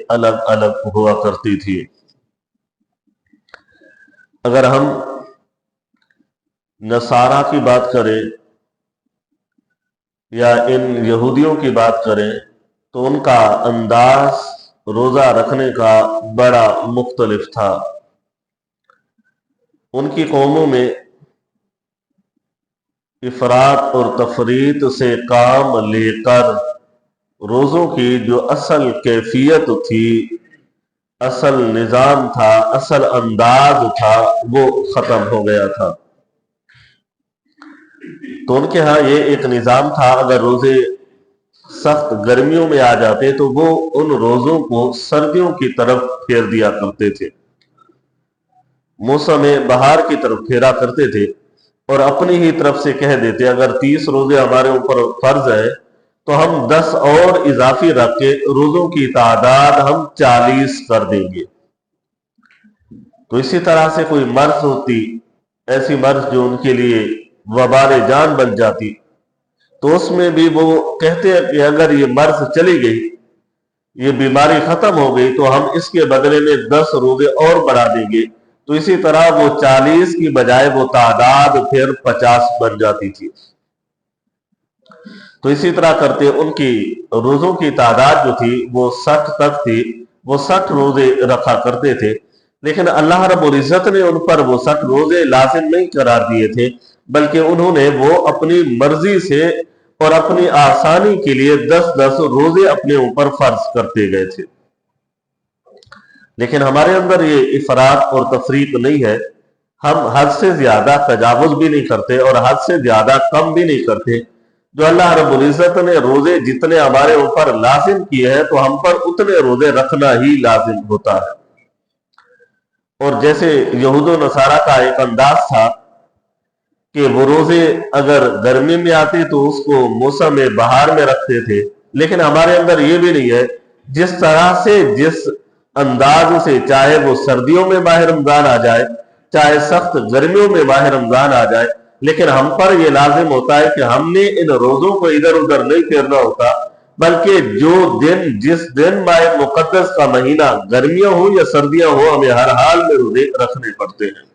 الگ الگ ہوا کرتی تھی۔ اگر ہم نصارہ کی بات کریں یا ان یہودیوں کی بات کریں تو ان کا انداز روزہ رکھنے کا بڑا مختلف تھا۔ ان کی قوموں میں افراط اور تفریط سے کام لے کر روزوں کی جو اصل کیفیت تھی، اصل نظام تھا، اصل انداز تھا، وہ ختم ہو گیا تھا۔ تو ان کے ہاں یہ ایک نظام تھا، اگر روزے سخت گرمیوں میں آ جاتے تو وہ ان روزوں کو سردیوں کی طرف پھیر دیا کرتے تھے، موسم بہار کی طرف پھیرا کرتے تھے، اور اپنی ہی طرف سے کہہ دیتے اگر 30 روزے ہمارے اوپر فرض ہے تو ہم 10 اور اضافی رکھ کے روزوں کی تعداد ہم 40 کر دیں گے۔ تو اسی طرح سے کوئی مرض ہوتی، ایسی مرض جو ان کے لیے وبال جان بن جاتی، تو اس میں بھی وہ کہتے ہیں کہ اگر یہ مرض چلی گئی، یہ بیماری ختم ہو گئی تو ہم اس کے بدلے میں 10 روزے اور بڑھا دیں گے۔ تو اسی طرح وہ 40 کی بجائے وہ تعداد پھر 50 بن جاتی تھی۔ تو اسی طرح کرتے ان کی روزوں کی تعداد جو تھی وہ 60 تک تھی، وہ 60 روزے رکھا کرتے تھے، لیکن اللہ رب العزت نے ان پر وہ 60 روزے لازم نہیں قرار دیے تھے، بلکہ انہوں نے وہ اپنی مرضی سے اور اپنی آسانی کے لیے 10 روزے اپنے اوپر فرض کرتے گئے تھے۔ لیکن ہمارے اندر یہ افراط اور تفریط نہیں ہے، ہم حد سے زیادہ تجاوز بھی نہیں کرتے اور حد سے زیادہ کم بھی نہیں کرتے۔ جو اللہ رب العزت نے روزے جتنے ہمارے اوپر لازم کیے ہیں تو ہم پر اتنے روزے رکھنا ہی لازم ہوتا ہے۔ اور جیسے یہود و نصارہ کا ایک انداز تھا کہ وہ روزے اگر گرمی میں آتے تو اس کو موسم بہار میں رکھتے تھے، لیکن ہمارے اندر یہ بھی نہیں ہے۔ جس طرح سے جس انداز سے، چاہے وہ سردیوں میں ماہ رمضان آ جائے، چاہے سخت گرمیوں میں ماہ رمضان آ جائے، لیکن ہم پر یہ لازم ہوتا ہے کہ ہم نے ان روزوں کو ادھر ادھر نہیں پھیرنا ہوتا، بلکہ جو دن جس دن ماہ مقدس کا مہینہ گرمیاں ہوں یا سردیاں ہوں، ہمیں ہر حال میں روزے رکھنے پڑتے ہیں۔